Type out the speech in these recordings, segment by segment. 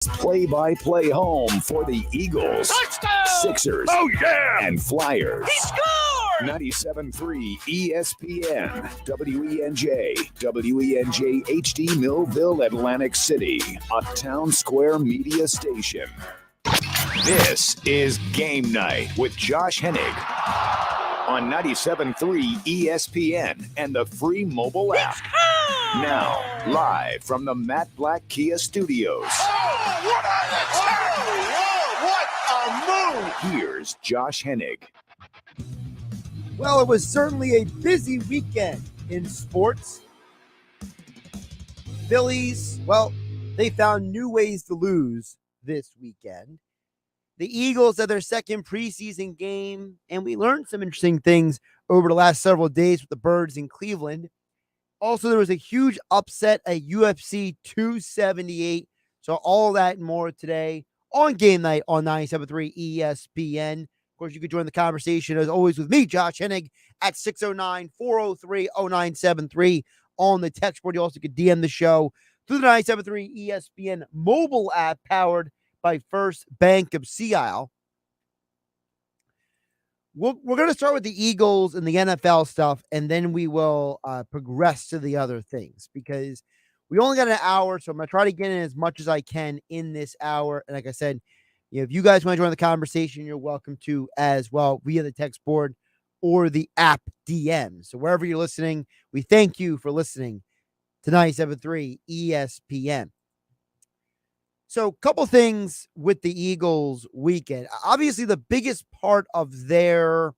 Play-by-play home for the Eagles, Touchdown! Sixers, Oh, yeah! and Flyers. He scored! 97.3 ESPN, WENJ, WENJ HD Millville, Atlantic City, a Town Square media station. This is Game Night with Josh Hennig on 97.3 ESPN and the free mobile app. Now, live from the Matt Black Kia Studios. What a move! Here's Josh Hennig. Well, it was certainly a busy weekend in sports. Phillies, well, they found new ways to lose this weekend. The Eagles had their second preseason game, and we learned some interesting things over the last several days with the Birds in Cleveland. Also, there was a huge upset at UFC 278. So all that and more today on Game Night on 97.3 ESPN. Of course, you could join the conversation as always with me, Josh Hennig, at 609-403-0973 on the text board. You also could DM the show through the 97.3 ESPN mobile app powered by First Bank of Sea Isle. We're going to start with the Eagles and the NFL stuff, and then we will progress to the other things because we only got an hour, so I'm going to try to get in as much as I can in this hour. And like I said, if you guys want to join the conversation, you're welcome to as well via the text board or the app DM. So wherever you're listening, we thank you for listening to 97.3 ESPN. So a couple things with the Eagles weekend. Obviously, the biggest part of their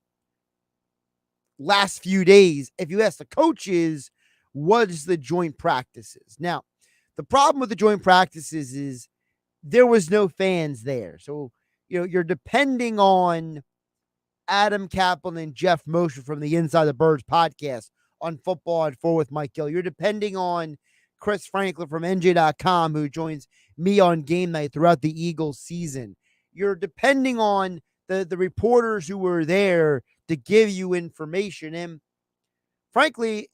last few days, if you ask the coaches, was the joint practices. Now, the problem with the joint practices is there was no fans there. So, you're depending on Adam Kaplan and Jeff Mosher from the Inside the Birds podcast on Football at 4 with Mike Gill. You're depending on Chris Franklin from NJ.com, who joins me on Game Night throughout the Eagles season. You're depending on the reporters who were there to give you information. And frankly,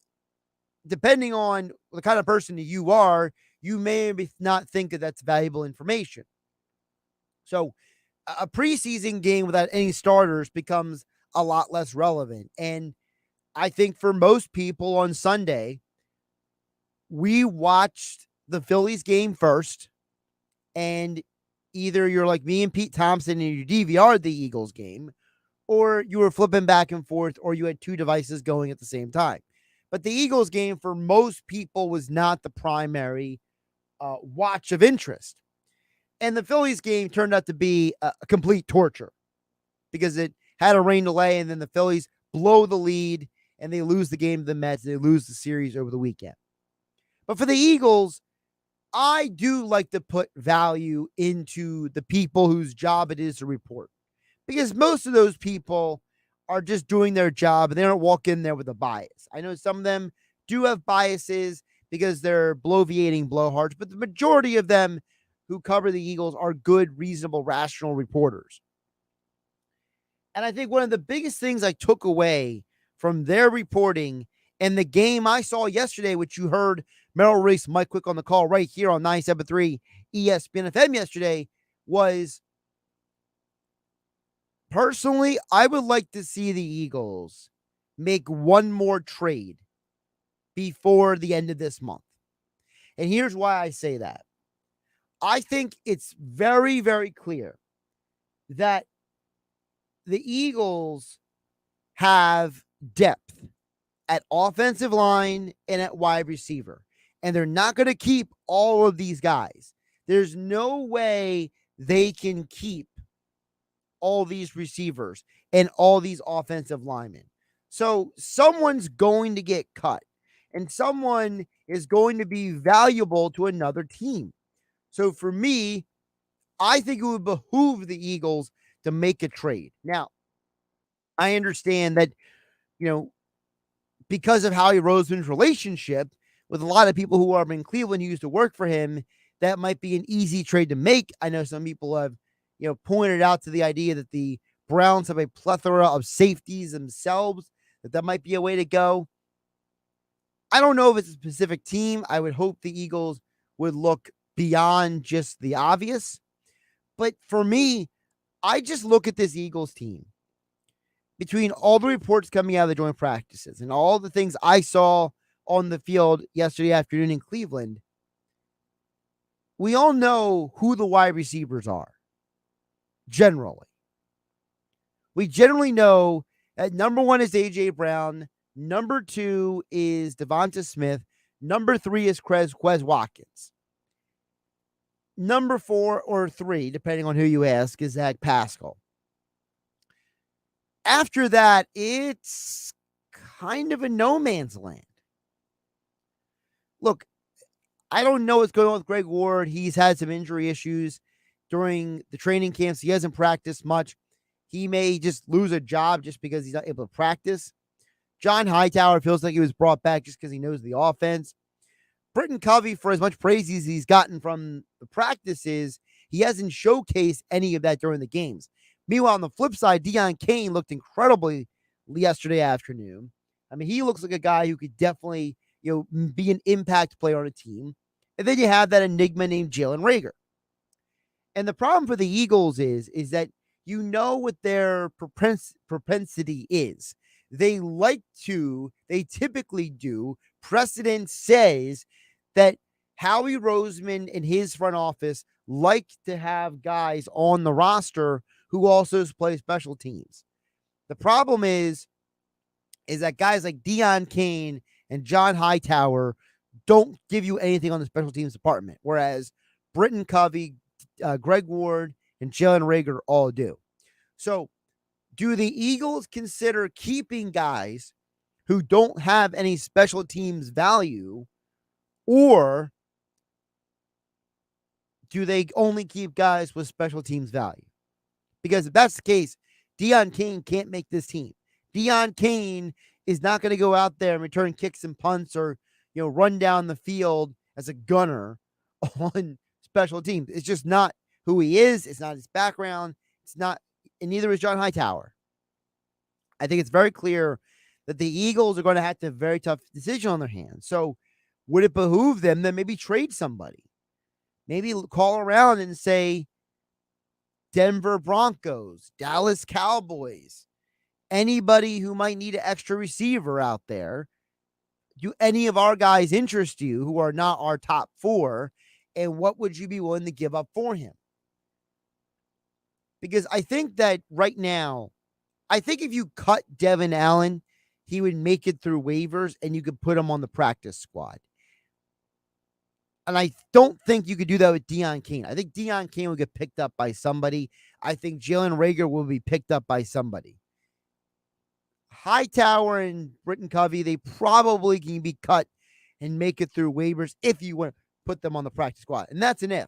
depending on the kind of person that you are, you may not think that that's valuable information. So a preseason game without any starters becomes a lot less relevant. And I think for most people on Sunday, we watched the Phillies game first, and either you're like me and Pete Thompson and you DVR'd the Eagles game, or you were flipping back and forth, or you had two devices going at the same time. But the Eagles game for most people was not the primary watch of interest. And the Phillies game turned out to be a complete torture because it had a rain delay, and then the Phillies blow the lead and they lose the game to the Mets. They lose the series over the weekend. But for the Eagles, I do like to put value into the people whose job it is to report, because most of those people are just doing their job and they don't walk in there with a bias. I know some of them do have biases because they're bloviating blowhards, but the majority of them who cover the Eagles are good, reasonable, rational reporters. And I think one of the biggest things I took away from their reporting and the game I saw yesterday, which you heard Merrill Reese, Mike Quick on the call right here on 97.3 ESPN FM yesterday, was personally, I would like to see the Eagles make one more trade before the end of this month. And here's why I say that. I think it's very, very clear that the Eagles have depth at offensive line and at wide receiver. And they're not going to keep all of these guys. There's no way they can keep all these receivers and all these offensive linemen. So someone's going to get cut, and someone is going to be valuable to another team. So for me, I think it would behoove the Eagles to make a trade. Now, I understand that, because of Howie Roseman's relationship with a lot of people who are in Cleveland who used to work for him, that might be an easy trade to make. I know some people have, pointed out to the idea that the Browns have a plethora of safeties themselves, that might be a way to go. I don't know if it's a specific team. I would hope the Eagles would look beyond just the obvious. But for me, I just look at this Eagles team between all the reports coming out of the joint practices and all the things I saw on the field yesterday afternoon in Cleveland. We all know who the wide receivers are, generally. We generally know that number 1 is A.J. Brown, number 2 is Devonta Smith, number 3 is Quez Watkins. Number 4 or 3, depending on who you ask, is Zach Pascal. After that, it's kind of a no man's land. Look, I don't know what's going on with Greg Ward. He's had some injury issues during the training camps. He hasn't practiced much. He may just lose a job just because he's not able to practice. John Hightower feels like he was brought back just because he knows the offense. Britton Covey, for as much praise as he's gotten from the practices, he hasn't showcased any of that during the games. Meanwhile, on the flip side, Dion Kane looked incredibly yesterday afternoon. I mean, he looks like a guy who could definitely, be an impact player on a team. And then you have that enigma named Jalen Reagor. And the problem for the Eagles is that what their propensity is. They typically do. Precedent says that Howie Roseman and his front office like to have guys on the roster who also play special teams. The problem is that guys like Dion Kane and John Hightower don't give you anything on the special teams department, whereas Britton Covey, Greg Ward, and Jalen Reagor all do. So, do the Eagles consider keeping guys who don't have any special teams value, or do they only keep guys with special teams value? Because if that's the case, Dion Kane can't make this team. Dion Kane is not going to go out there and return kicks and punts or, run down the field as a gunner on special teams. It's just not who he is. It's not his background. And neither is John Hightower. I think it's very clear that the Eagles are going to have a very tough decision on their hands. So would it behoove them to maybe trade somebody? Maybe call around and say Denver Broncos, Dallas Cowboys, anybody who might need an extra receiver out there. Do any of our guys interest you who are not our top 4? And what would you be willing to give up for him? Because I think that right now, if you cut Devin Allen, he would make it through waivers and you could put him on the practice squad. And I don't think you could do that with Dion Kane. I think Dion Kane will get picked up by somebody. I think Jalen Reagor will be picked up by somebody. Hightower and Britton Covey, they probably can be cut and make it through waivers if you want to put them on the practice squad. And that's an if.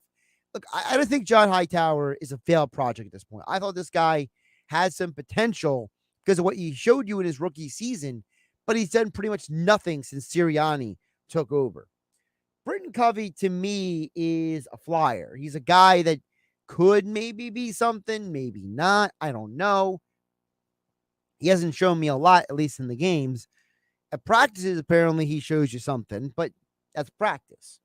Look, I don't think John Hightower is a failed project at this point. I thought this guy had some potential because of what he showed you in his rookie season, but he's done pretty much nothing since Sirianni took over. Britton Covey, to me, is a flyer. He's a guy that could maybe be something, maybe not. I don't know. He hasn't shown me a lot, at least in the games. At practices, apparently, he shows you something, but that's practice.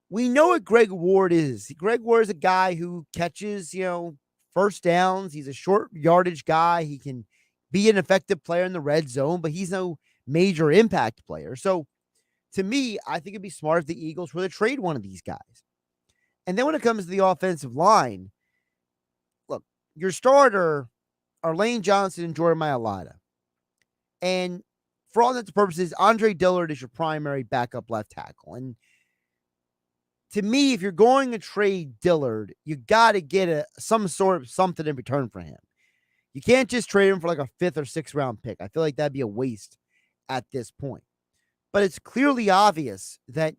We know what Greg Ward is. Greg Ward is a guy who catches, first downs. He's a short yardage guy. He can be an effective player in the red zone, but he's no major impact player. So, to me, I think it'd be smart if the Eagles were to trade one of these guys. And then when it comes to the offensive line, look, your starter are Lane Johnson and Jordan Mailata. And for all intents and purposes, Andre Dillard is your primary backup left tackle. And to me, if you're going to trade Dillard, you got to get some sort of something in return for him. You can't just trade him for like a 5th or 6th round pick. I feel like that'd be a waste at this point. But it's clearly obvious that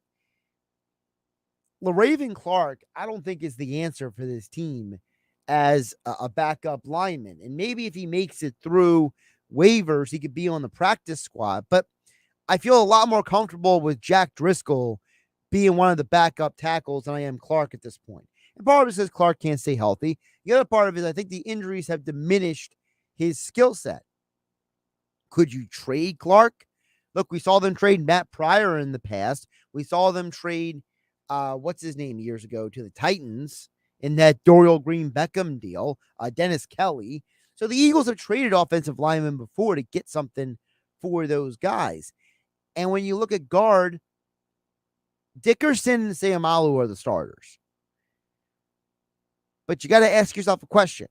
LaRaven Clark, I don't think, is the answer for this team as a backup lineman. And maybe if he makes it through waivers, he could be on the practice squad. But I feel a lot more comfortable with Jack Driscoll being one of the backup tackles than I am Clark at this point. And part of it says Clark can't stay healthy. The other part of it is I think the injuries have diminished his skill set. Could you trade Clark? Look, we saw them trade Matt Pryor in the past. We saw them trade what's his name years ago to the Titans in that Dorial Green Beckham deal, Dennis Kelly. So the Eagles have traded offensive linemen before to get something for those guys. And when you look at guard, Dickerson and Sayamalu are the starters. But you got to ask yourself a question.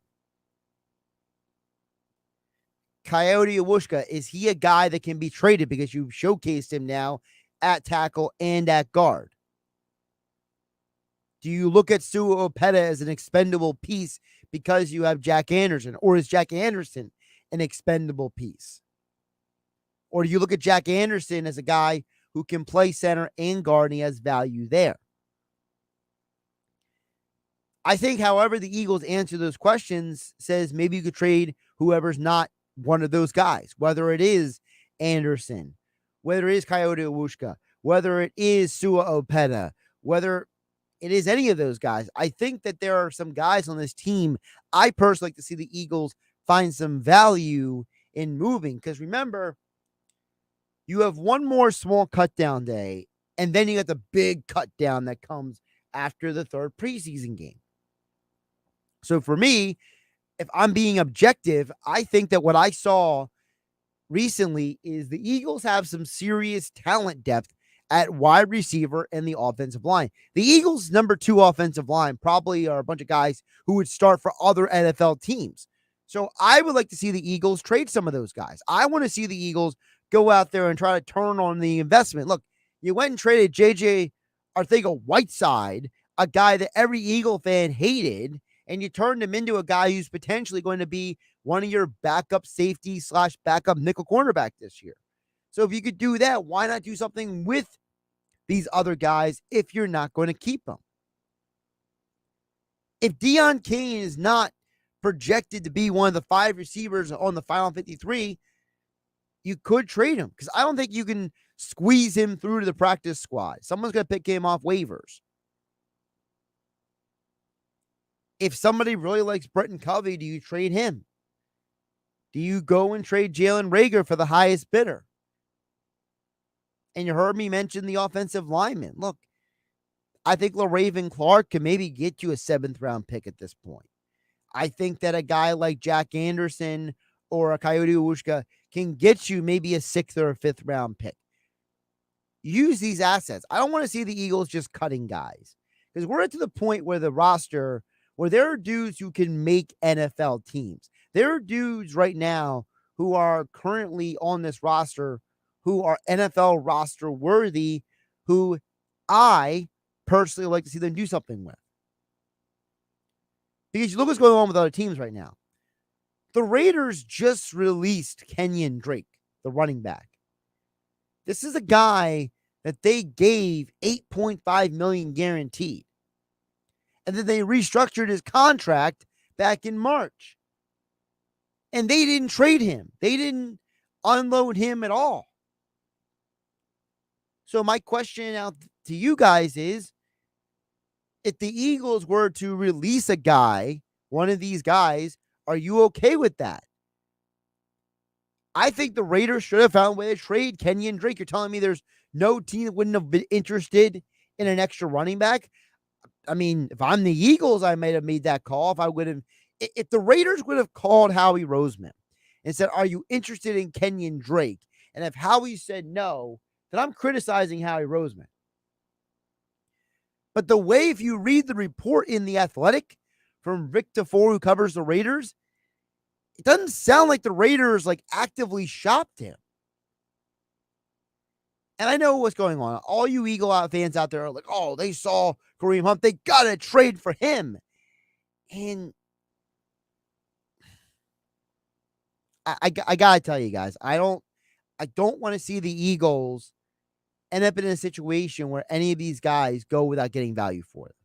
Coyote Awushka, is he a guy that can be traded because you've showcased him now at tackle and at guard? Do you look at Sua Opeta as an expendable piece because you have Jack Anderson? Or is Jack Anderson an expendable piece? Or do you look at Jack Anderson as a guy who can play center and guard and he has value there? I think, however, the Eagles answer those questions says maybe you could trade whoever's not one of those guys, whether it is Anderson, whether it is Coyote Awushka, whether it is Sua Opeta, whether it is any of those guys. I think that there are some guys on this team I personally like to see the Eagles find some value in moving. Because remember, you have one more small cut down day, and then you got the big cut down that comes after the third preseason game. So for me, if I'm being objective, I think that what I saw recently is the Eagles have some serious talent depth at wide receiver and the offensive line. The Eagles' number 2 offensive line probably are a bunch of guys who would start for other NFL teams. So I would like to see the Eagles trade some of those guys. I want to see the Eagles go out there and try to turn on the investment. Look, you went and traded J.J. Arcega-Whiteside, a guy that every Eagle fan hated, and you turned him into a guy who's potentially going to be one of your backup safety / backup nickel cornerback this year. So if you could do that, why not do something with these other guys if you're not going to keep them? If Dion Kane is not projected to be one of the 5 receivers on the final 53, you could trade him because I don't think you can squeeze him through to the practice squad. Someone's going to pick him off waivers. If somebody really likes Bretton Covey, do you trade him? Do you go and trade Jalen Reagor for the highest bidder? And you heard me mention the offensive lineman. Look, I think LaRaven Clark can maybe get you a 7th round pick at this point. I think that a guy like Jack Anderson or a Coyote Awushka can get you maybe a 6th or a 5th round pick. Use these assets. I don't want to see the Eagles just cutting guys because we're at to the point where the roster, where there are dudes who can make NFL teams. There are dudes right now who are currently on this roster who are NFL roster worthy, who I personally like to see them do something with. Because you look what's going on with other teams right now. The Raiders just released Kenyon Drake, the running back. This is a guy that they gave $8.5 million guaranteed. And then they restructured his contract back in March. And they didn't trade him. They didn't unload him at all. So my question out to you guys is, if the Eagles were to release a guy, one of these guys, are you okay with that? I think the Raiders should have found a way to trade Kenyon Drake. You're telling me there's no team that wouldn't have been interested in an extra running back? I mean, if I'm the Eagles, I might have made that call. If the Raiders would have called Howie Roseman and said, are you interested in Kenyon Drake? And if Howie said no, then I'm criticizing Howie Roseman. But the way, if you read the report in The Athletic from Rick DeFore, who covers the Raiders, it doesn't sound like the Raiders actively shopped him. And I know what's going on. All you Eagle fans out there are like, oh, they saw Kareem Hunt. They got to trade for him. And I got to tell you guys, I don't want to see the Eagles end up in a situation where any of these guys go without getting value for them.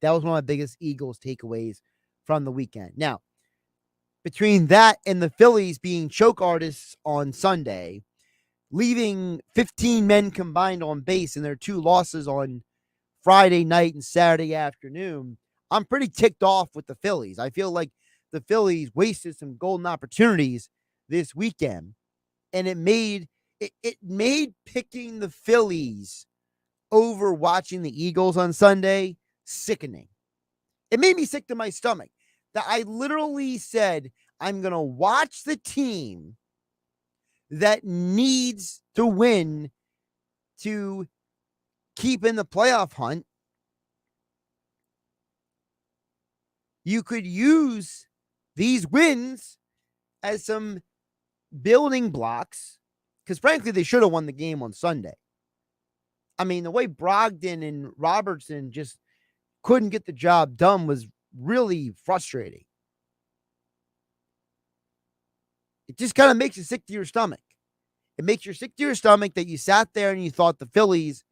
That was one of my biggest Eagles takeaways from the weekend. Now, between that and the Phillies being choke artists on Sunday, leaving 15 men combined on base in their 2 losses on Friday night and Saturday afternoon, I'm pretty ticked off with the Phillies. I feel like the Phillies wasted some golden opportunities this weekend, and it made picking the Phillies over watching the Eagles on Sunday, sickening. It made me sick to my stomach that I literally said, I'm going to watch the team that needs to win to keep in the playoff hunt. You could use these wins as some building blocks, because frankly, they should have won the game on Sunday. I mean, the way Brogdon and Robertson just couldn't get the job done was really frustrating. It just kind of makes you sick to your stomach. It makes you sick to your stomach that you sat there and you thought the Phillies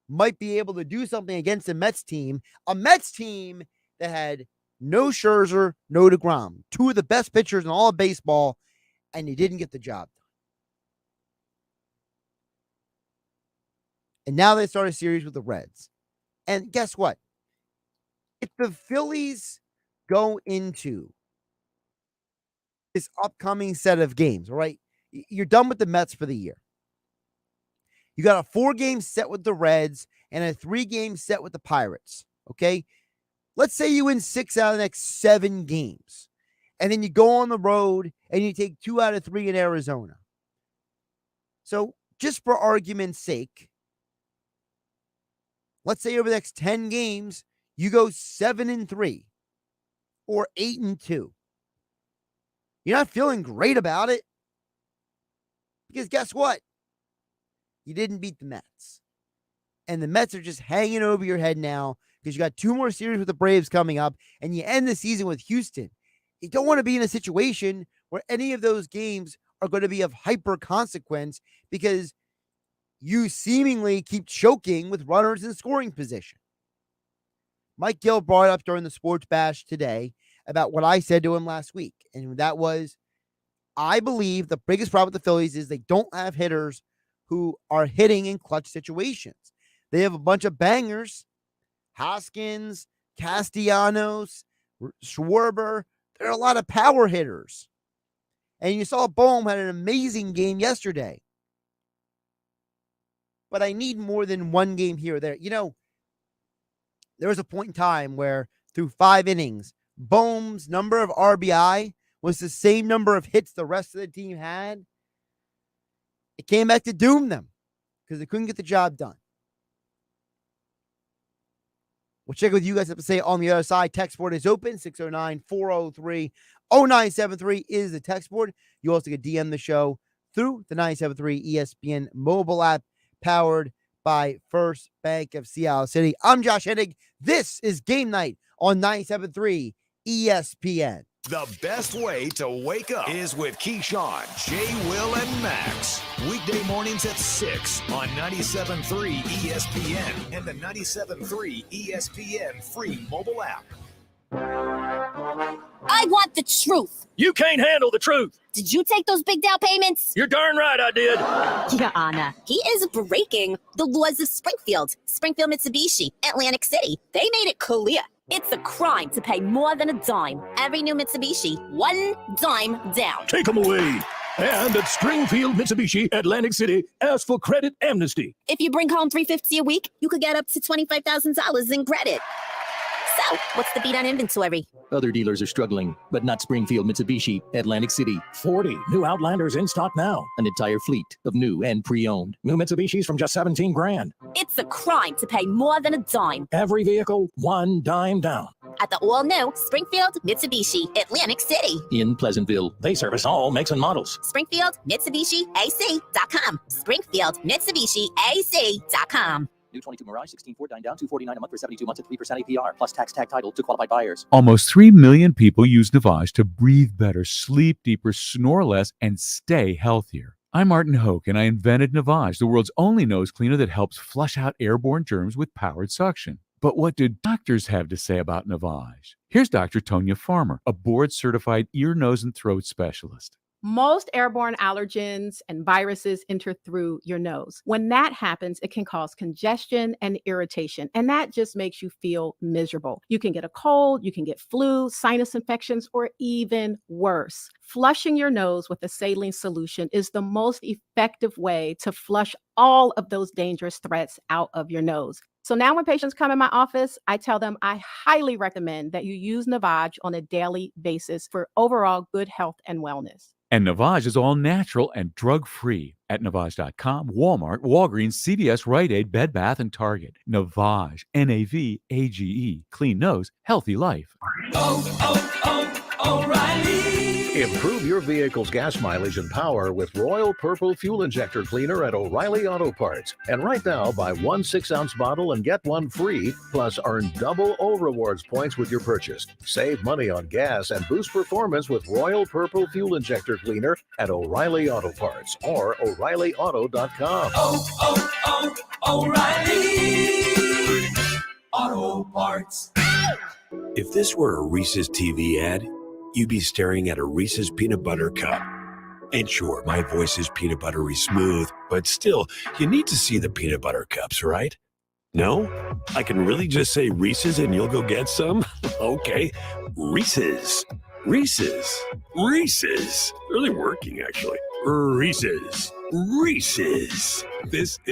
might be able to do something against a Mets team that had no Scherzer, no DeGrom, two of the best pitchers in all of baseball, and you didn't get the job done. And now they start a series with the Reds. And guess what? If the Phillies go into this upcoming set of games, all right, you're done with the Mets for the year. You got a 4-game set with the Reds and a 3-game set with the Pirates, okay? Let's say you win 6 out of the next 7 games, and then you go on the road and you take 2 out of 3 in Arizona. So just for argument's sake, let's say over the next 10 games, you go 7-3 or 8-2. You're not feeling great about it because guess what? You didn't beat the Mets. And the Mets are just hanging over your head now because you got 2 more series with the Braves coming up and you end the season with Houston. You don't want to be in a situation where any of those games are going to be of hyper consequence because you seemingly keep choking with runners in scoring position. Mike Gill brought up during the Sports Bash today about what I said to him last week. And that was, I believe the biggest problem with the Phillies is they don't have hitters who are hitting in clutch situations. They have a bunch of bangers, Hoskins, Castellanos, Schwarber. There are a lot of power hitters. And you saw Bohm had an amazing game yesterday. But I need more than one game here or there. You know, there was a point in time where through 5 innings, Bohm's number of RBI was the same number of hits the rest of the team had. It came back to doom them because they couldn't get the job done. We'll check with you guys have to say on the other side. Text board is open. 609-403-0973 is the text board. You also can DM the show through the 973 ESPN mobile app powered by First Bank of Seattle City. I'm Josh Hennig. This is Game Night on 973 ESPN. The best way to wake up is with Keyshawn, J. Will, and Max. Weekday mornings at 6 on 97.3 ESPN and the 97.3 ESPN free mobile app. I want the truth. You can't handle the truth. Did you take those big down payments? You're darn right I did. Your Honor, he is breaking the laws of Springfield Mitsubishi, Atlantic City. They made it clear. It's a crime to pay more than a dime. Every new Mitsubishi, 1 dime down. Take them away. And at Springfield Mitsubishi, Atlantic City, ask for credit amnesty. If you bring home $350 a week, you could get up to $25,000 in credit. So, what's the beat on inventory? Other dealers are struggling, but not Springfield Mitsubishi, Atlantic City. 40 new Outlanders in stock now. An entire fleet of new and pre-owned. New Mitsubishis from just 17 grand. It's a crime to pay more than a dime. Every vehicle, 1 dime down. At the all-new Springfield Mitsubishi, Atlantic City. In Pleasantville. They service all makes and models. Springfield Mitsubishi AC.com. Springfield Mitsubishi AC.com. New 22 Mirage, 16 Ford, 9 down, $249 a month for 72 months at 3% APR, plus tax tag title to qualified buyers. Almost 3 million people use Navage to breathe better, sleep deeper, snore less, and stay healthier. I'm Martin Hoke, and I invented Navage, the world's only nose cleaner that helps flush out airborne germs with powered suction. But what do doctors have to say about Navage? Here's Dr. Tonya Farmer, a board-certified ear, nose, and throat specialist. Most airborne allergens and viruses enter through your nose. When that happens, it can cause congestion and irritation, and that just makes you feel miserable. You can get a cold, you can get flu, sinus infections, or even worse. Flushing your nose with a saline solution is the most effective way to flush all of those dangerous threats out of your nose. So now when patients come in my office, I tell them I highly recommend that you use Navage on a daily basis for overall good health and wellness. And Navage is all natural and drug-free at Navage.com, Walmart, Walgreens, CVS, Rite Aid, Bed Bath, and Target. Navage, N-A-V-A-G-E. Clean nose, healthy life. Improve your vehicle's gas mileage and power with Royal Purple Fuel Injector Cleaner at O'Reilly Auto Parts. And right now, buy one 6-ounce bottle and get one free, plus earn double O Rewards points with your purchase. Save money on gas and boost performance with Royal Purple Fuel Injector Cleaner at O'Reilly Auto Parts or O'ReillyAuto.com. O'Reilly Auto Parts. If this were a Reese's TV ad, you'd be staring at a Reese's peanut butter cup. And sure, my voice is peanut buttery smooth, but still, you need to see the peanut butter cups, right? No? I can really just say Reese's and you'll go get some? Okay. Reese's. Reese's. Reese's. Really working, actually. Reese's. Reese's.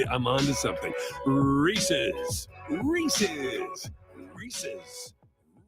I'm on to something. Reese's. Reese's. Reese's.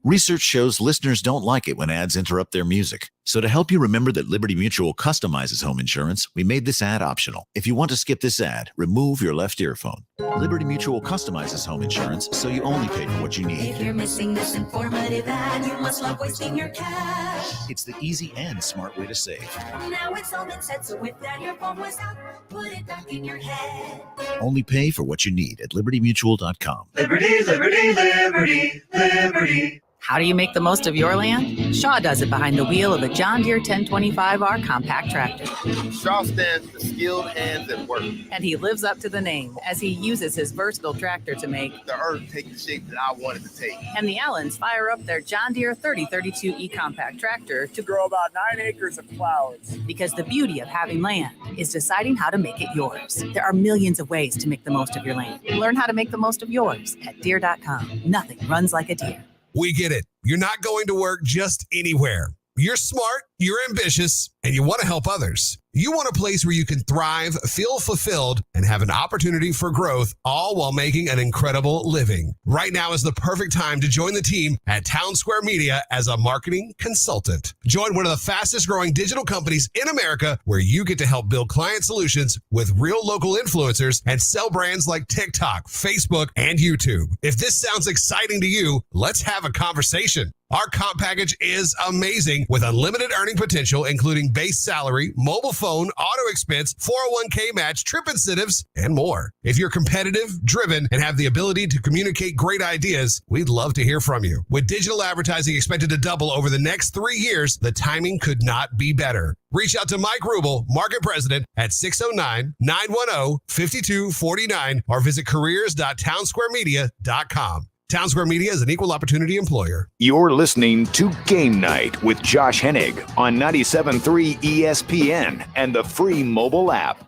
Research shows listeners don't like it when ads interrupt their music. So to help you remember that Liberty Mutual customizes home insurance, we made this ad optional. If you want to skip this ad, remove your left earphone. Liberty Mutual customizes home insurance so you only pay for what you need. If you're missing this informative ad, you must love wasting your cash. It's the easy and smart way to save. Now it's all been said, so if that earphone was out, put it back in your head. Only pay for what you need at libertymutual.com. Liberty, liberty, liberty, liberty. How do you make the most of your land? Shaw does it behind the wheel of a John Deere 1025R compact tractor. Shaw stands for skilled hands at work. And he lives up to the name as he uses his versatile tractor to make the earth take the shape that I wanted to take. And the Allens fire up their John Deere 3032E compact tractor to grow about 9 acres of clouds. Because the beauty of having land is deciding how to make it yours. There are millions of ways to make the most of your land. Learn how to make the most of yours at Deere.com. Nothing runs like a Deere. We get it. You're not going to work just anywhere. You're smart, you're ambitious, and you want to help others. You want a place where you can thrive, feel fulfilled, and have an opportunity for growth, all while making an incredible living. Right now is the perfect time to join the team at Town Square Media as a marketing consultant. Join one of the fastest growing digital companies in America where you get to help build client solutions with real local influencers and sell brands like TikTok, Facebook, and YouTube. If this sounds exciting to you, let's have a conversation. Our comp package is amazing with unlimited earning potential, including base salary, mobile phone, auto expense, 401k match, trip incentives, and more. If you're competitive, driven, and have the ability to communicate great ideas, we'd love to hear from you. With digital advertising expected to double over the next 3 years, the timing could not be better. Reach out to Mike Rubel, Market President, at 609-910-5249 or visit careers.townsquaremedia.com. Town Square Media is an equal opportunity employer. You're listening to Game Night with Josh Hennig on 97.3 ESPN and the free mobile app.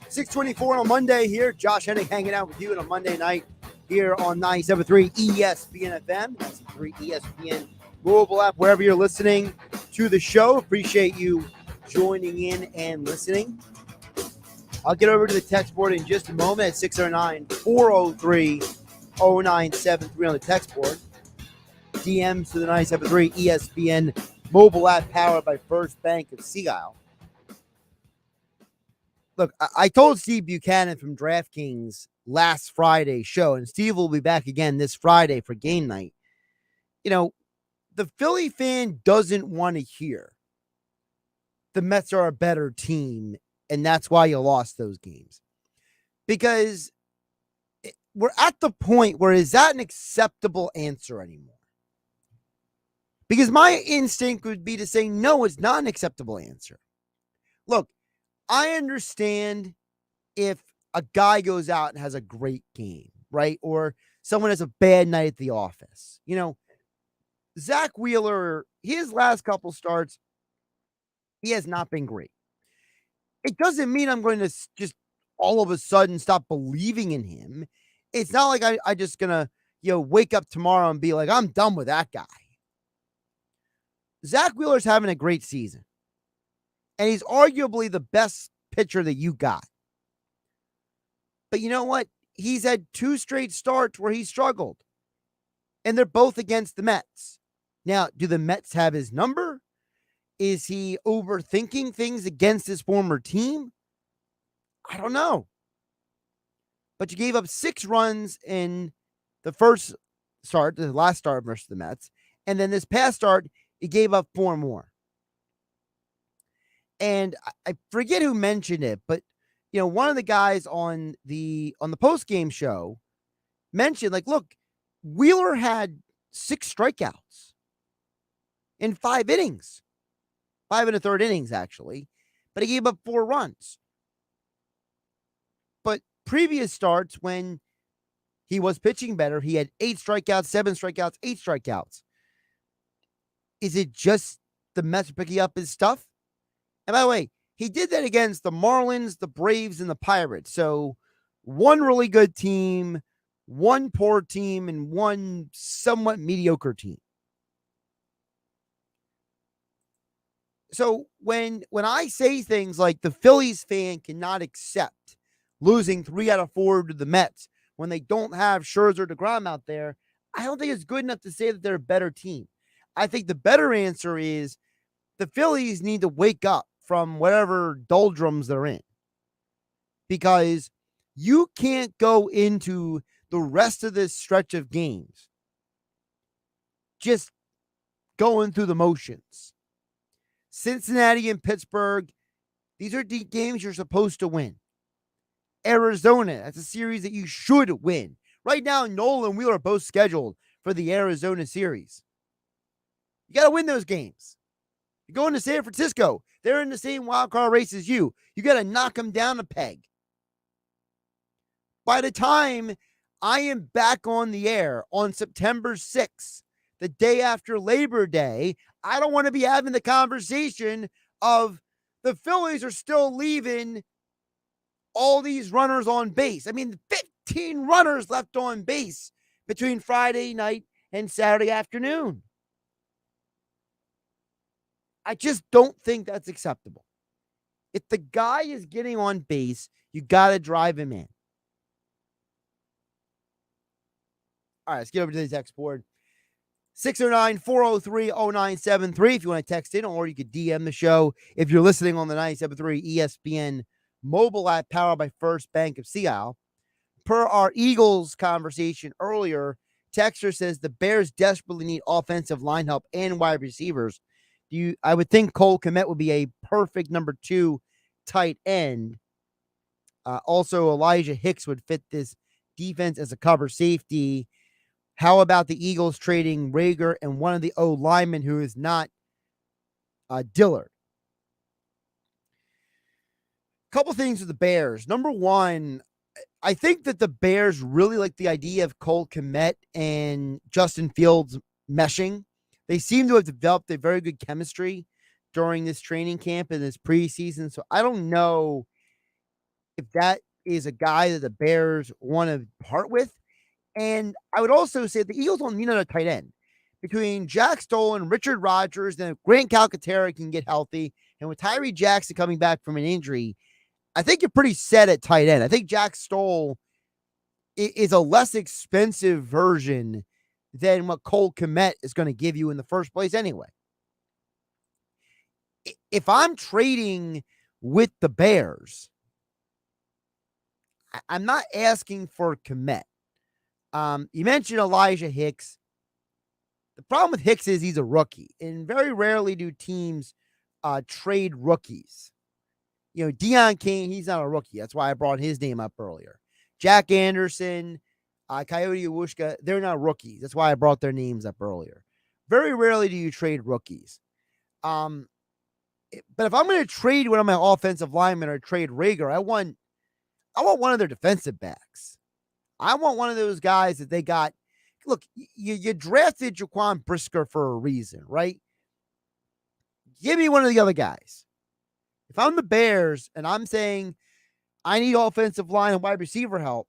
6:24 on a Monday here. Josh Hennig hanging out with you on a Monday night here on 97.3 ESPN FM, 97.3 ESPN mobile app, wherever you're listening to the show. Appreciate you joining in and listening. I'll get over to the text board in just a moment at 609-403-0973 on the text board. DMs to the 97.3 ESPN mobile app powered by First Bank of Sea Isle. Look, I told Steve Buchanan from DraftKings last Friday's show, and Steve will be back again this Friday for game night. You know, the Philly fan doesn't want to hear the Mets are a better team, and that's why you lost those games. Because we're at the point where is that an acceptable answer anymore? Because my instinct would be to say, no, it's not an acceptable answer. Look, I understand if a guy goes out and has a great game, right? Or someone has a bad night at the office. You know, Zach Wheeler, his last couple starts He has not been great. It doesn't mean I'm going to just all of a sudden stop believing in him. It's not like I just gonna, wake up tomorrow and be like, I'm done with that guy. Zach Wheeler's having a great season. And he's arguably the best pitcher that you got. But you know what? He's had 2 straight starts where he struggled. And they're both against the Mets. Now, do the Mets have his number? Is he overthinking things against his former team? I don't know. But you gave up 6 runs in the first start, the last start versus the Mets. And then this past start, he gave up 4 more. And I forget who mentioned it, but one of the guys on the post-game show mentioned, like, look, Wheeler had 6 strikeouts in 5 innings. 5 1/3 innings, actually. But he gave up 4 runs. But previous starts, when he was pitching better, he had 8 strikeouts, 7 strikeouts, 8 strikeouts. Is it just the Mets picking up his stuff? And by the way, he did that against the Marlins, the Braves, and the Pirates. So 1 really good team, 1 poor team, and 1 somewhat mediocre team. So when I say things like the Phillies fan cannot accept losing 3 out of 4 to the Mets when they don't have Scherzer, DeGrom out there, I don't think it's good enough to say that they're a better team. I think the better answer is the Phillies need to wake up from whatever doldrums they're in, because you can't go into the rest of this stretch of games just going through the motions. Cincinnati and Pittsburgh, these are deep games you're supposed to win. Arizona, that's a series that you should win. Right now, Nolan and Wheeler are both scheduled for the Arizona series. You got to win those games. You're going to San Francisco. They're in the same wild card race as you. You got to knock them down a peg. By the time I am back on the air on September 6th, the day after Labor Day, I don't want to be having the conversation of the Phillies are still leaving all these runners on base. I mean, 15 runners left on base between Friday night and Saturday afternoon. I just don't think that's acceptable. If the guy is getting on base, you got to drive him in. All right, let's get over to the text board. 609-403-0973 if you want to text in, or you could DM the show if you're listening on the 97.3 ESPN mobile app powered by First Bank of Sea Isle. Per our Eagles conversation earlier, Texter says the Bears desperately need offensive line help and wide receivers. I would think Cole Kmet would be a perfect number 2 tight end. Also, Elijah Hicks would fit this defense as a cover safety. How about the Eagles trading Rager and one of the O linemen who is not Dillard? Couple things with the Bears. Number one, I think that the Bears really like the idea of Cole Kmet and Justin Fields meshing. They seem to have developed a very good chemistry during this training camp and this preseason. So I don't know if that is a guy that the Bears want to part with. And I would also say the Eagles don't need another tight end. Between Jack Stoll and Richard Rodgers, then if Grant Calcaterra can get healthy, and with Tyree Jackson coming back from an injury, I think you're pretty set at tight end. I think Jack Stoll is a less expensive version than what Cole Kmet is going to give you in the first place anyway. If I'm trading with the Bears, I'm not asking for Kmet. You mentioned Elijah Hicks. The problem with Hicks is he's a rookie, and very rarely do teams trade rookies. Dion Kane, he's not a rookie. That's why I brought his name up earlier. Jack Anderson, Coyote Awushka, they're not rookies. That's why I brought their names up earlier. Very rarely do you trade rookies. But if I'm going to trade one of my offensive linemen or trade Rager, I want one of their defensive backs. I want one of those guys that they got. Look, you drafted Jaquan Brisker for a reason, right? Give me one of the other guys. If I'm the Bears and I'm saying I need offensive line and wide receiver help,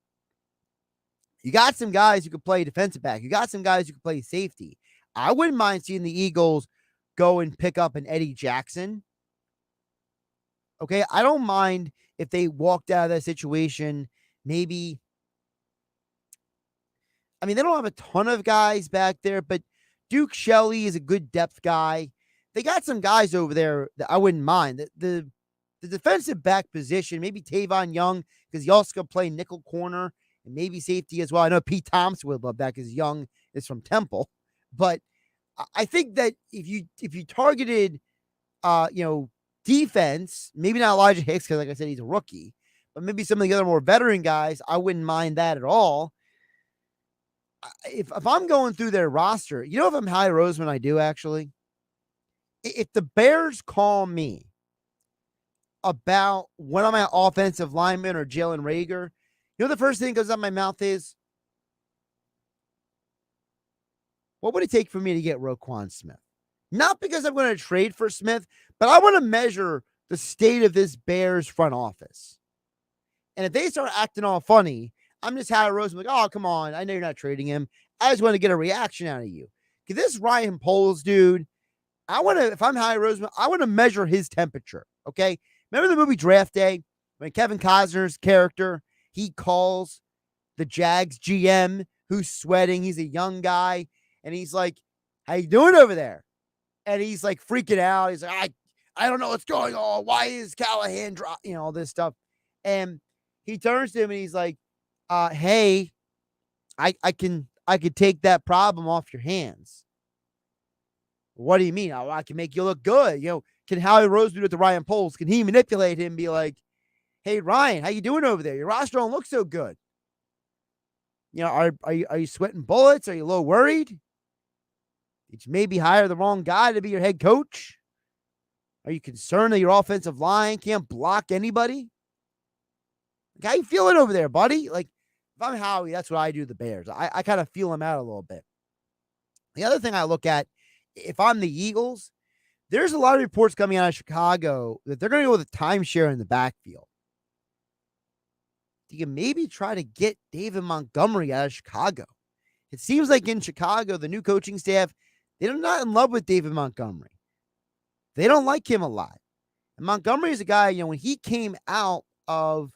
you got some guys who could play defensive back. You got some guys who could play safety. I wouldn't mind seeing the Eagles go and pick up an Eddie Jackson. Okay, I don't mind if they walked out of that situation. Maybe, I mean, they don't have a ton of guys back there, but Duke Shelley is a good depth guy. They got some guys over there that I wouldn't mind. The defensive back position, maybe Tavon Young, because he also could play nickel corner and maybe safety as well. I know Pete Thompson would love that because Young is from Temple. But I think that if you targeted, defense, maybe not Elijah Hicks, because like I said, he's a rookie, but maybe some of the other more veteran guys, I wouldn't mind that at all. If I'm going through their roster, if I'm Howie Roseman, I do actually. If the Bears call me about one of my offensive linemen or Jalen Reagor, the first thing that goes out my mouth is, what would it take for me to get Roquan Smith? Not because I'm going to trade for Smith, but I want to measure the state of this Bears front office. And if they start acting all funny, I'm just Howie Roseman, like, oh, come on. I know you're not trading him. I just want to get a reaction out of you. Because this Ryan Poles dude, if I'm Howie Roseman, I want to measure his temperature. Okay. Remember the movie Draft Day when Kevin Costner's character, he calls the Jags GM who's sweating. He's a young guy. And he's like, how you doing over there? And he's like freaking out. He's like, I don't know what's going on. Why is Callahan all this stuff? And he turns to him and he's like, hey, I could take that problem off your hands. What do you mean? I can make you look good. Can Howie Rose do it to Ryan Poles? Can he manipulate him and be like, hey, Ryan, how you doing over there? Your roster don't look so good. Are you sweating bullets? Are you a little worried? Did you maybe hire the wrong guy to be your head coach? Are you concerned that your offensive line can't block anybody? Like, how you feeling over there, buddy? Like, if I'm Howie, that's what I do to the Bears. I kind of feel them out a little bit. The other thing I look at, if I'm the Eagles, there's a lot of reports coming out of Chicago that they're going to go with a timeshare in the backfield. You can maybe try to get David Montgomery out of Chicago. It seems like in Chicago, the new coaching staff, they're not in love with David Montgomery. They don't like him a lot. And Montgomery is a guy, when he came out of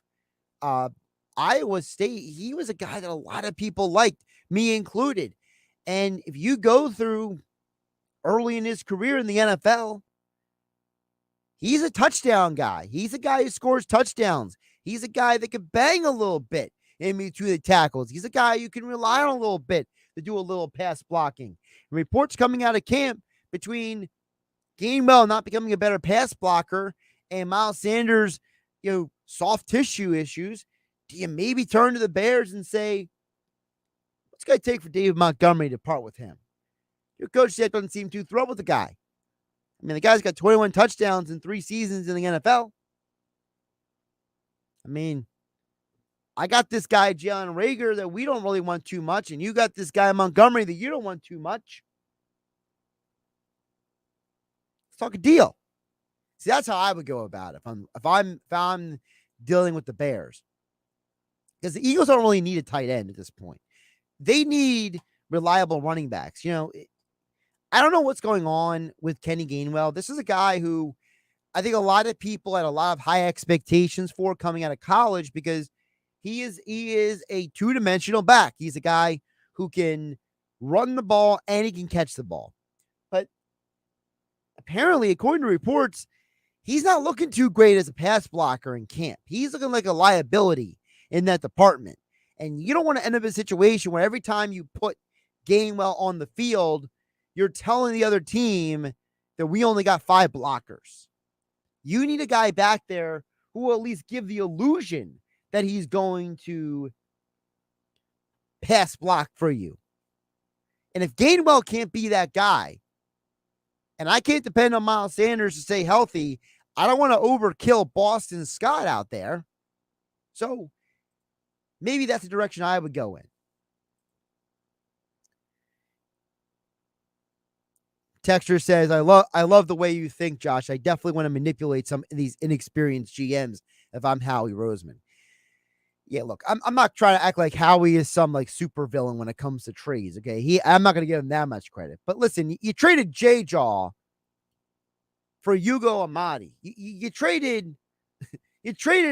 Iowa State, he was a guy that a lot of people liked, me included. And if you go through early in his career in the NFL, he's a touchdown guy. He's a guy who scores touchdowns. He's a guy that can bang a little bit in between the tackles. He's a guy you can rely on a little bit to do a little pass blocking. And reports coming out of camp between Gainwell not becoming a better pass blocker and Miles Sanders, soft tissue issues. Do you maybe turn to the Bears and say, what's it going to take for David Montgomery to part with him? Your coach said doesn't seem too thrilled with the guy. I mean, the guy's got 21 touchdowns in 3 seasons in the NFL. I mean, I got this guy, Jalen Reagor, that we don't really want too much, and you got this guy, Montgomery, that you don't want too much. Let's talk a deal. See, that's how I would go about it if I'm dealing with the Bears. Because the Eagles don't really need a tight end at this point. They need reliable running backs. I don't know what's going on with Kenny Gainwell. This is a guy who I think a lot of people had a lot of high expectations for coming out of college because he is a two-dimensional back. He's a guy who can run the ball and he can catch the ball. But apparently, according to reports, he's not looking too great as a pass blocker in camp. He's looking like a liability in that department. And you don't want to end up in a situation where every time you put Gainwell on the field, you're telling the other team that we only got 5 blockers. You need a guy back there who will at least give the illusion that he's going to pass block for you. And if Gainwell can't be that guy, and I can't depend on Miles Sanders to stay healthy, I don't want to overkill Boston Scott out there. So maybe that's the direction I would go in. Texture says, I love the way you think, Josh. I definitely want to manipulate some of these inexperienced GMs if I'm Howie Roseman. Yeah, look, I'm not trying to act like Howie is some like super villain when it comes to trades. Okay, I'm not going to give him that much credit. But listen, you traded J Jaw for Yugo Amadi. You traded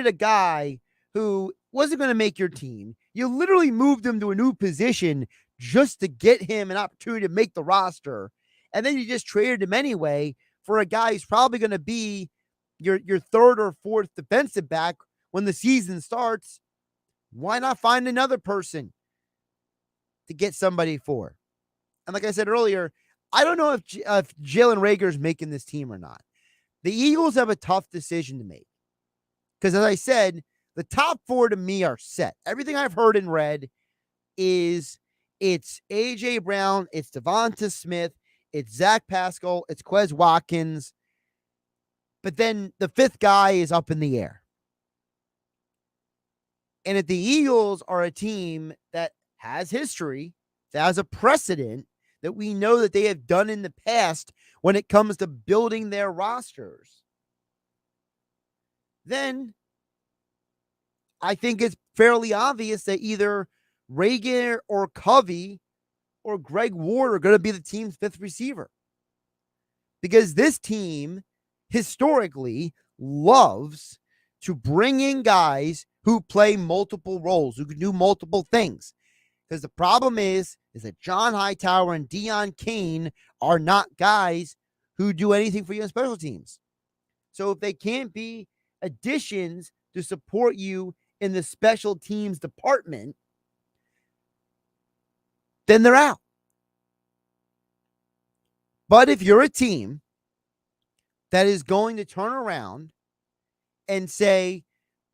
a guy who wasn't going to make your team. You literally moved him to a new position just to get him an opportunity to make the roster. And then you just traded him anyway for a guy who's probably going to be your third or fourth defensive back when the season starts. Why not find another person to get somebody for? And like I said earlier, I don't know if Jalen Reagor's making this team or not. The Eagles have a tough decision to make. Because as I said, the top four to me are set. Everything I've heard and read is it's A.J. Brown, it's Devonta Smith, it's Zach Pascal, it's Quez Watkins. But then the fifth guy is up in the air. And if the Eagles are a team that has history, that has a precedent, that we know that they have done in the past when it comes to building their rosters, then I think it's fairly obvious that either Reagor or Covey or Greg Ward are going to be the team's fifth receiver. Because this team historically loves to bring in guys who play multiple roles, who can do multiple things. Because the problem is that John Hightower and Dion Kane are not guys who do anything for you in special teams. So if they can't be additions to support you in the special teams department, then they're out. But if you're a team that is going to turn around and say,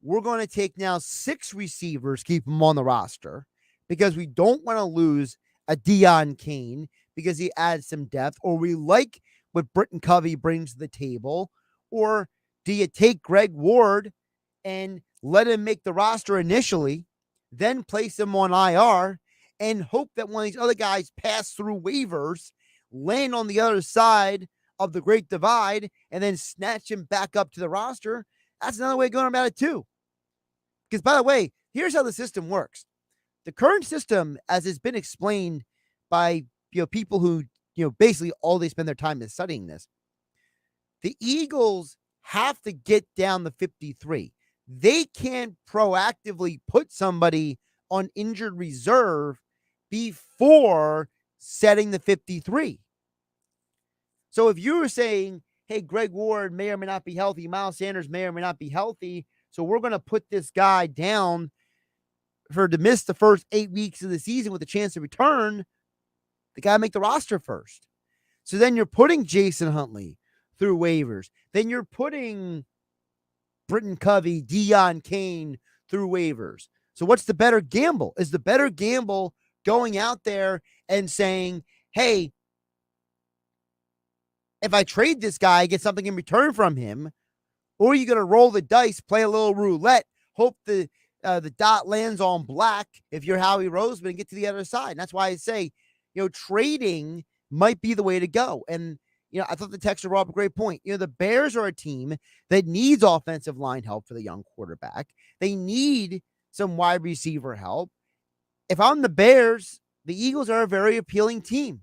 we're going to take now 6 receivers, keep them on the roster, because we don't want to lose a Dion Kane because he adds some depth, or we like what Britton Covey brings to the table, or do you take Greg Ward and let him make the roster initially, then place him on IR, and hope that one of these other guys pass through waivers, land on the other side of the Great Divide, and then snatch him back up to the roster? That's another way of going about it too. Because, by the way, here's how the system works. The current system, as it's been explained by people who basically all they spend their time is studying this, the Eagles have to get down the 53. They can't proactively put somebody on injured reserve before setting the 53. So if you were saying, hey, Greg Ward may or may not be healthy, Miles Sanders may or may not be healthy, so we're going to put this guy down to miss the first 8 weeks of the season with a chance to return, the guy make the roster first. So then you're putting Jason Huntley through waivers. Then you're putting Britton Covey, Dion Kane through waivers. So what's the better gamble? Is the better gamble going out there and saying, hey, if I trade this guy, I get something in return from him? Or are you going to roll the dice, play a little roulette, hope the dot lands on black if you're Howie Roseman and get to the other side? And that's why I say, trading might be the way to go. And, I thought the texter brought up a great point. The Bears are a team that needs offensive line help for the young quarterback. They need some wide receiver help. If I'm the Bears, the Eagles are a very appealing team.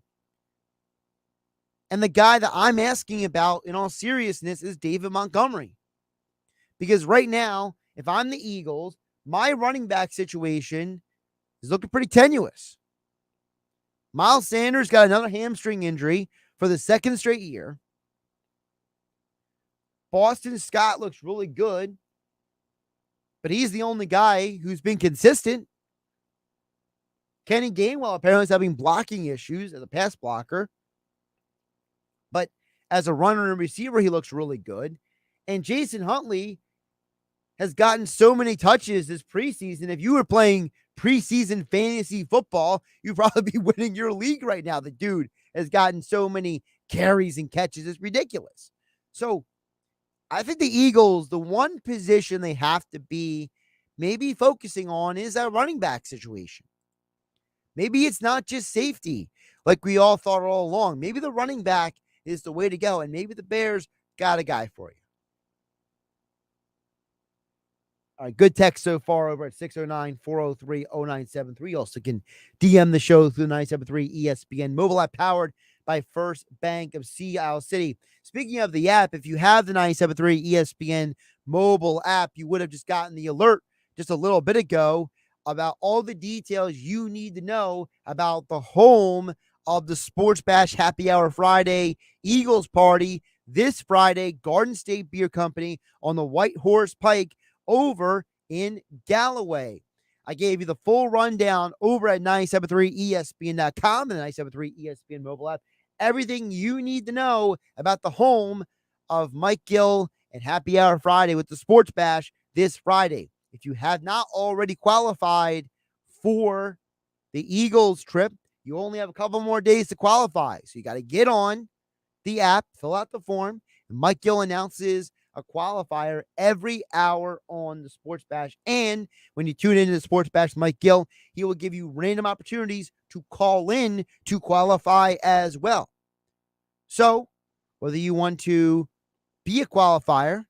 And the guy that I'm asking about in all seriousness is David Montgomery. Because right now, if I'm the Eagles, my running back situation is looking pretty tenuous. Miles Sanders got another hamstring injury for the second straight year. Boston Scott looks really good, but he's the only guy who's been consistent. Kenny Gainwell apparently is having blocking issues as a pass blocker. But as a runner and receiver, he looks really good. And Jason Huntley has gotten so many touches this preseason. If you were playing preseason fantasy football, you'd probably be winning your league right now. The dude has gotten so many carries and catches. It's ridiculous. So I think the Eagles, the one position they have to be maybe focusing on is that running back situation. Maybe it's not just safety. like we all thought all along. Maybe the running back is the way to go, and maybe the Bears got a guy for you. All right, good text so far over at 609-403-0973. You also can DM the show through the 973 ESPN mobile app powered by First Bank of Sea Isle City. Speaking of the app, if you have the 973 ESPN mobile app, you would have just gotten the alert just a little bit ago about all the details you need to know about the home of the Sports Bash Happy Hour Friday Eagles Party this Friday, Garden State Beer Company on the White Horse Pike over in Galloway. I gave you the full rundown over at 973ESPN.com and the 973 ESPN mobile app. Everything you need to know about the home of Mike Gill and Happy Hour Friday with the Sports Bash this Friday. If you have not already qualified for the Eagles trip, you only have a couple more days to qualify. So you got to get on the app, fill out the form, and Mike Gill announces a qualifier every hour on the Sports Bash. And when you tune into the Sports Bash, Mike Gill, he will give you random opportunities to call in to qualify as well. So whether you want to be a qualifier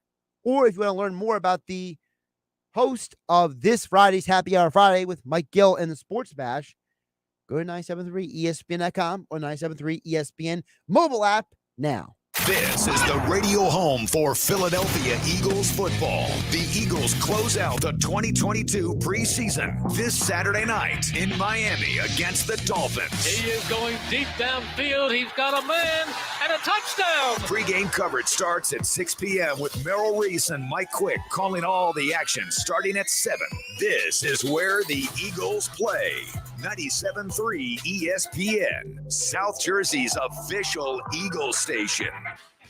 or if you want to learn more about the host of this Friday's Happy Hour Friday with Mike Gill and the Sports Bash, go to 973ESPN.com or 973ESPN mobile app now. This is the radio home for Philadelphia Eagles football. The Eagles close out the 2022 preseason this Saturday night in Miami against the Dolphins. He is going deep downfield. He's got a man and a touchdown. Pre-game coverage starts at 6 p.m. with Merrill Reese and Mike Quick calling all the action starting at 7. This is where the Eagles play. 97.3 ESPN, South Jersey's official Eagles station.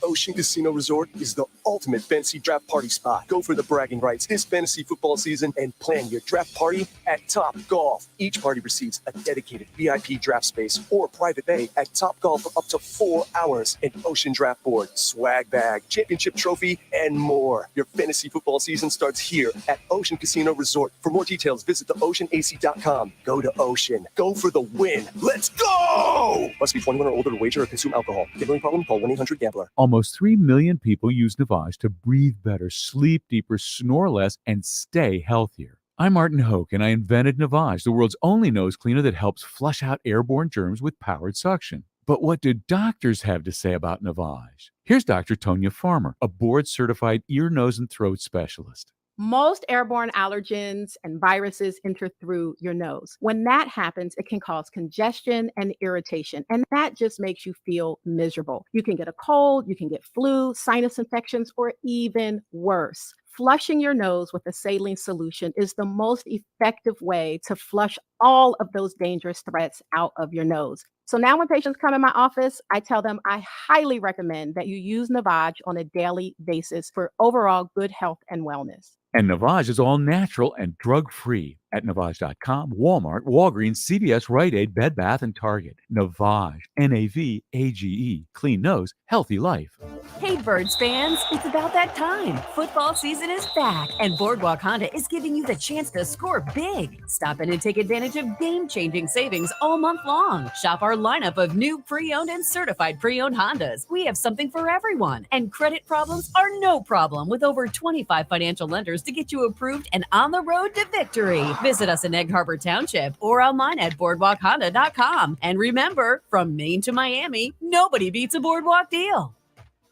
Ocean Casino Resort is the ultimate fantasy draft party spot. Go for the bragging rights this fantasy football season and plan your draft party at Top Golf. Each party receives a dedicated VIP draft space or private bay at Top Golf for up to 4 hours, an ocean draft board, swag bag, championship trophy, and more. Your fantasy football season starts here at Ocean Casino Resort. For more details, visit theoceanac.com. Go to Ocean. Go for the win. Let's go! Must be 21 or older to wager or consume alcohol. Gambling problem? Call 1-800-GAMBLER. Almost 3 million people use Navage to breathe better, sleep deeper, snore less, and stay healthier. I'm Martin Hoke, and I invented Navage, the world's only nose cleaner that helps flush out airborne germs with powered suction. But what do doctors have to say about Navage? Here's Dr. Tonya Farmer, a board-certified ear, nose, and throat specialist. Most airborne allergens and viruses enter through your nose. When that happens, it can cause congestion and irritation, and that just makes you feel miserable. You can get a cold, you can get flu, sinus infections, or even worse. Flushing your nose with a saline solution is the most effective way to flush all of those dangerous threats out of your nose. So now when patients come in my office, I tell them I highly recommend that you use Navage on a daily basis for overall good health and wellness. And Navage is all natural and drug-free at Navage.com, Walmart, Walgreens, CVS, Rite Aid, Bed Bath, and Target. Navage, N-A-V-A-G-E, clean nose, healthy life. Hey, Birds fans, it's about that time. Football season is back, and Boardwalk Honda is giving you the chance to score big. Stop in and take advantage of game-changing savings all month long. Shop our lineup of new pre-owned and certified pre-owned Hondas. We have something for everyone, and credit problems are no problem with over 25 financial lenders to get you approved and on the road to victory. Visit us in Egg Harbor Township or online at boardwalkhonda.com. And remember, from Maine to Miami, nobody beats a Boardwalk deal.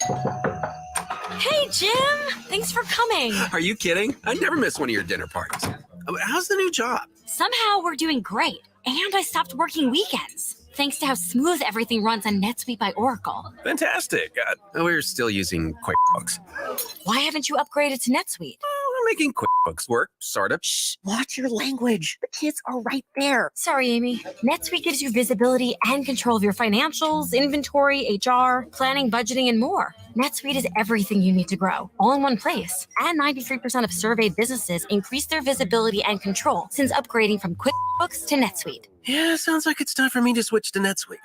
Hey, Jim! Thanks for coming. Are you kidding? I never miss one of your dinner parties. How's the new job? Somehow we're doing great, and I stopped working weekends. Thanks to how smooth everything runs on NetSuite by Oracle. Fantastic. We're still using QuickBooks. Why haven't you upgraded to NetSuite? We're making QuickBooks work, sort of. Shh, watch your language. The kids are right there. Sorry, Amy. NetSuite gives you visibility and control of your financials, inventory, HR, planning, budgeting, and more. NetSuite is everything you need to grow, all in one place. And 93% of surveyed businesses increased their visibility and control since upgrading from QuickBooks to NetSuite. Yeah, sounds like it's time for me to switch to NetSuite.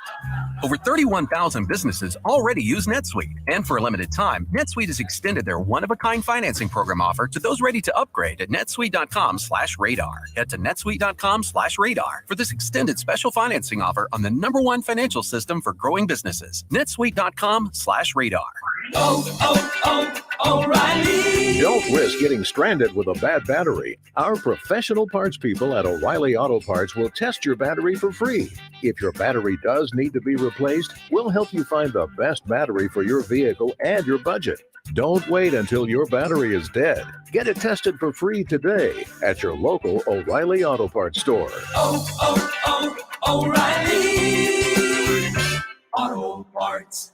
Over 31,000 businesses already use NetSuite. And for a limited time, NetSuite has extended their one-of-a-kind financing program offer to those ready to upgrade at netsuite.com/radar. Head to netsuite.com/radar for this extended special financing offer on the #1 financial system for growing businesses. netsuite.com/radar. O'Reilly. Don't risk getting stranded with a bad battery. Our professional parts people at O'Reilly Auto Parts will test your battery for free. If your battery does need to be replaced, we'll help you find the best battery for your vehicle and your budget. Don't wait until your battery is dead. Get it tested for free today at your local O'Reilly Auto Parts store. O'Reilly Auto Parts.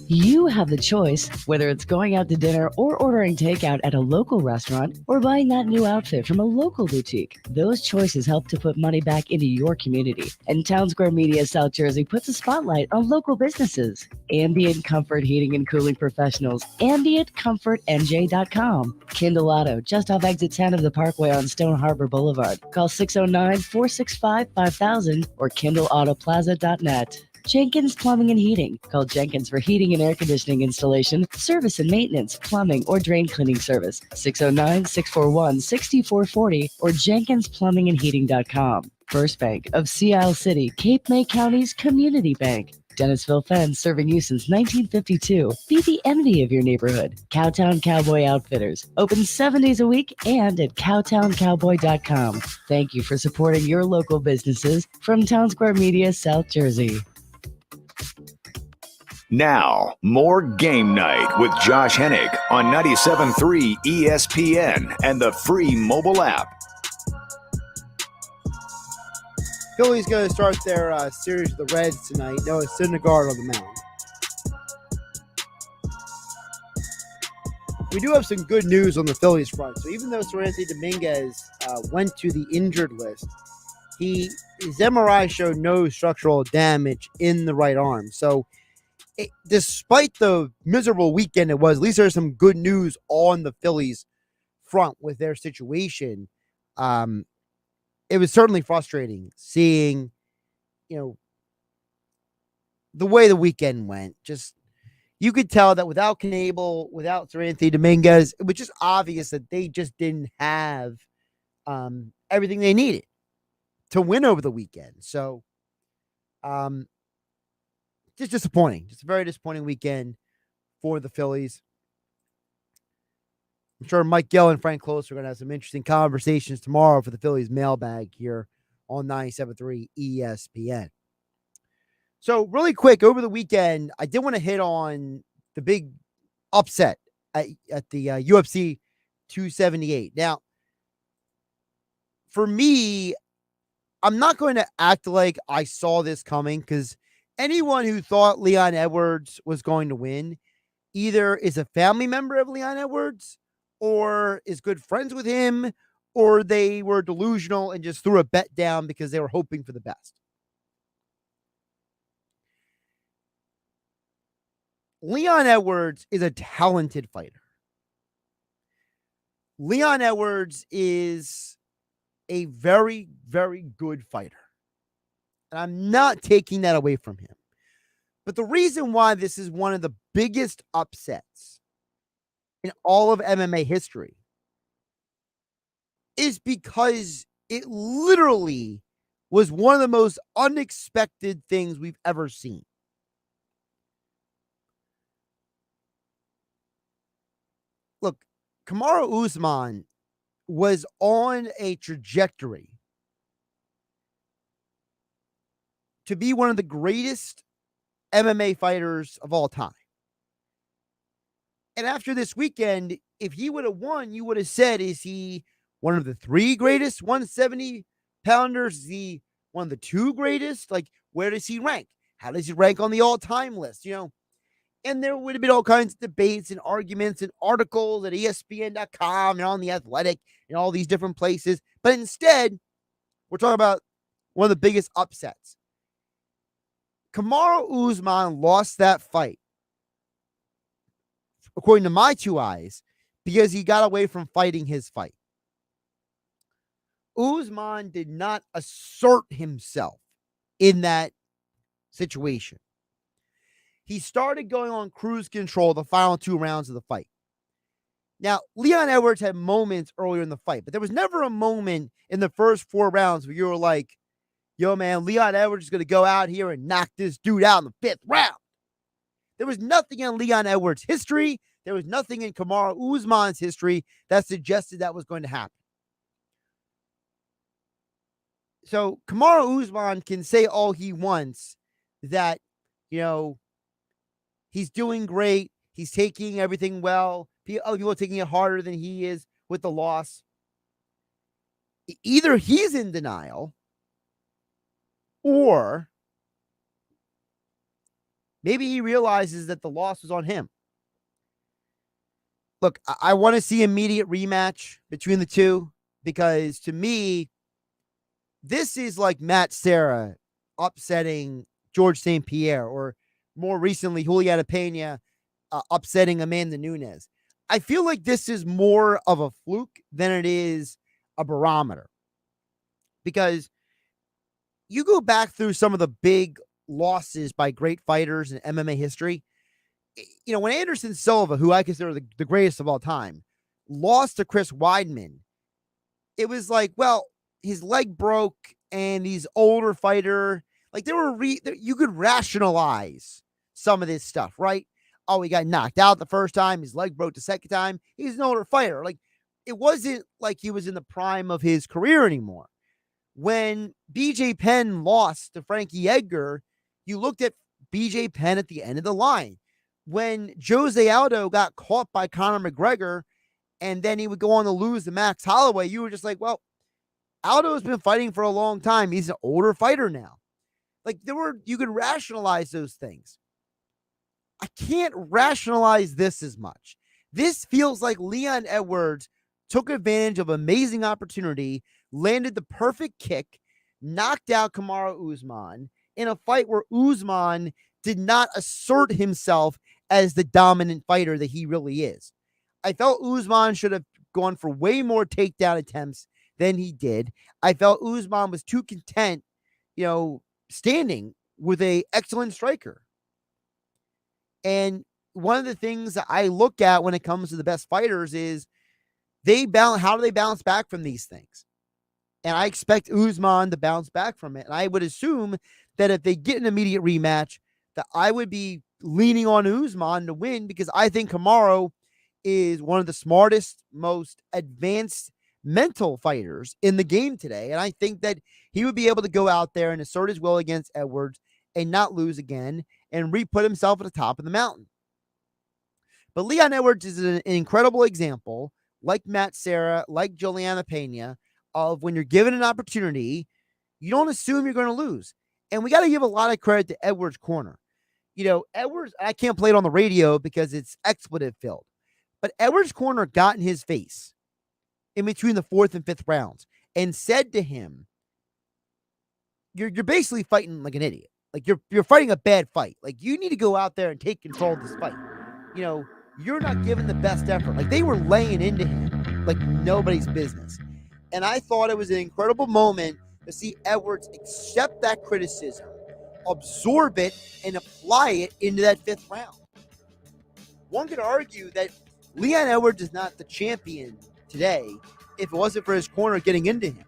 You have the choice, whether it's going out to dinner or ordering takeout at a local restaurant or buying that new outfit from a local boutique. Those choices help to put money back into your community. And Town Square Media South Jersey puts a spotlight on local businesses. Ambient Comfort Heating and Cooling Professionals, AmbientComfortNJ.com. Kindle Auto, just off exit 10 of the Parkway on Stone Harbor Boulevard. Call 609-465-5000 or KindleAutoplaza.net. Jenkins Plumbing and Heating. Call Jenkins for heating and air conditioning installation, service and maintenance, plumbing, or drain cleaning service. 609-641-6440 or JenkinsPlumbingandHeating.com. First Bank of Sea Isle City, Cape May County's community bank. Dennisville Fence, serving you since 1952. Be the envy of your neighborhood. Cowtown Cowboy Outfitters. Open 7 days a week and at cowtowncowboy.com. Thank you for supporting your local businesses from Town Square Media, South Jersey. Now, more Game Night with Josh Hennig on 97.3 ESPN and the free mobile app. Phillies going to start their series with the Reds tonight. Noah Syndergaard on the mound. We do have some good news on the Phillies front. So even though Seranthony Dominguez went to the injured list, his MRI showed no structural damage in the right arm. So despite the miserable weekend it was, at least there's some good news on the Phillies front with their situation. It was certainly frustrating seeing, the way the weekend went. Just, you could tell that without Knable, without Seranthony Dominguez, it was just obvious that they just didn't have everything they needed to win over the weekend. So, just disappointing. Just a very disappointing weekend for the Phillies. I'm sure Mike Gill and Frank Close are going to have some interesting conversations tomorrow for the Phillies mailbag here on 97.3 ESPN. So really quick, over the weekend, I did want to hit on the big upset at the UFC 278. Now, for me, I'm not going to act like I saw this coming, because anyone who thought Leon Edwards was going to win either is a family member of Leon Edwards or is good friends with him, or they were delusional and just threw a bet down because they were hoping for the best. Leon Edwards is a talented fighter. Leon Edwards is a very, very good fighter. And I'm not taking that away from him. But the reason why this is one of the biggest upsets in all of MMA history is because it literally was one of the most unexpected things we've ever seen. Look, Kamaru Usman was on a trajectory to be one of the greatest MMA fighters of all time. And after this weekend, if he would have won, you would have said, is he one of the 3 greatest 170 pounders? Is he one of the 2 greatest? Like, where does he rank? How does he rank on the all-time list? And there would have been all kinds of debates and arguments and articles at ESPN.com and on The Athletic and all these different places. But instead, we're talking about one of the biggest upsets. Kamaru Usman lost that fight according to my two eyes, because he got away from fighting his fight. Usman did not assert himself in that situation. He started going on cruise control the final 2 rounds of the fight. Now, Leon Edwards had moments earlier in the fight, but there was never a moment in the first 4 rounds where you were like, yo, man, Leon Edwards is going to go out here and knock this dude out in the 5th round. There was nothing in Leon Edwards' history. There was nothing in Kamaru Usman's history that suggested that was going to happen. So Kamaru Usman can say all he wants that, he's doing great. He's taking everything well. Other people are taking it harder than he is with the loss. Either he's in denial or maybe he realizes that the loss was on him. Look, I want to see immediate rematch between the two because to me, this is like Matt Serra upsetting George St. Pierre or more recently Juliana Pena upsetting Amanda Nunes. I feel like this is more of a fluke than it is a barometer because you go back through some of the big losses by great fighters in MMA history. When Anderson Silva, who I consider the greatest of all time, lost to Chris Weidman, it was like, well, his leg broke and he's older fighter. Like you could rationalize some of this stuff, right? Oh, he got knocked out the first time. His leg broke the second time. He's an older fighter. Like it wasn't like he was in the prime of his career anymore. When BJ Penn lost to Frankie Edgar, you looked at BJ Penn at the end of the line. When Jose Aldo got caught by Conor McGregor and then he would go on to lose to Max Holloway, you were just like, well, Aldo's been fighting for a long time. He's an older fighter now. Like you could rationalize those things. I can't rationalize this as much. This feels like Leon Edwards took advantage of amazing opportunity, landed the perfect kick, knocked out Kamaru Usman in a fight where Usman did not assert himself as the dominant fighter that he really is. I felt Usman should have gone for way more takedown attempts than he did. I felt Usman was too content, standing with an excellent striker. And one of the things that I look at when it comes to the best fighters is how do they bounce back from these things? And I expect Usman to bounce back from it. And I would assume that if they get an immediate rematch, that I would be leaning on Usman to win because I think Kamaru is one of the smartest, most advanced mental fighters in the game today. And I think that he would be able to go out there and assert his will against Edwards and not lose again and re-put himself at the top of the mountain. But Leon Edwards is an incredible example, like Matt Serra, like Juliana Pena, of when you're given an opportunity, you don't assume you're going to lose. And we got to give a lot of credit to Edwards' corner. Edwards, I can't play it on the radio because it's expletive filled, but Edwards' corner got in his face in between the 4th and 5th rounds and said to him, you're basically fighting like an idiot. Like you're fighting a bad fight. Like you need to go out there and take control of this fight. You're not giving the best effort. Like they were laying into him like nobody's business. And I thought it was an incredible moment to see Edwards accept that criticism, absorb it, and apply it into that 5th round. One could argue that Leon Edwards is not the champion today if it wasn't for his corner getting into him.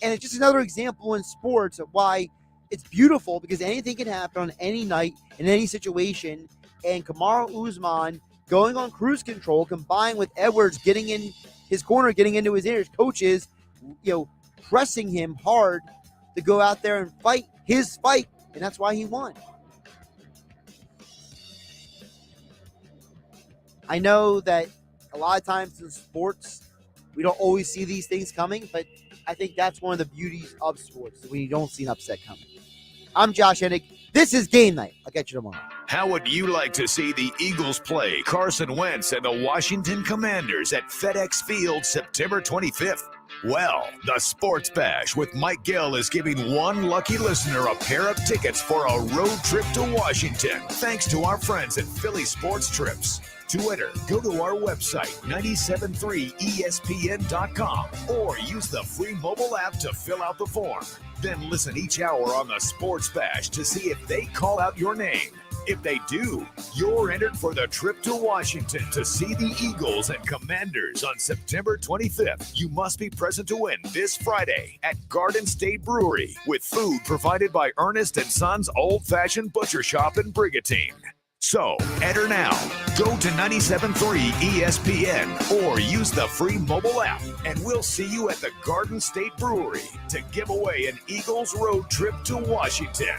And it's just another example in sports of why it's beautiful because anything can happen on any night in any situation. And Kamaru Usman going on cruise control combined with Edwards getting in his corner, getting into his ears, coaches, pressing him hard to go out there and fight his fight. And that's why he won. I know that a lot of times in sports, we don't always see these things coming, but I think that's one of the beauties of sports, when you don't see an upset coming. I'm Josh Hennig. This is Game Night. I'll catch you tomorrow. How would you like to see the Eagles play Carson Wentz and the Washington Commanders at FedEx Field September 25th? Well, the Sports Bash with Mike Gill is giving one lucky listener a pair of tickets for a road trip to Washington, thanks to our friends at Philly Sports Trips. To enter, go to our website, 973ESPN.com, or use the free mobile app to fill out the form. Then listen each hour on the Sports Bash to see if they call out your name. If they do, you're entered for the trip to Washington to see the Eagles and Commanders on September 25th. You must be present to win this Friday at Garden State Brewery with food provided by Ernest & Sons Old Fashioned Butcher Shop in Brigantine. So, enter now. Go to 97.3 ESPN or use the free mobile app, and we'll see you at the Garden State Brewery to give away an Eagles road trip to Washington.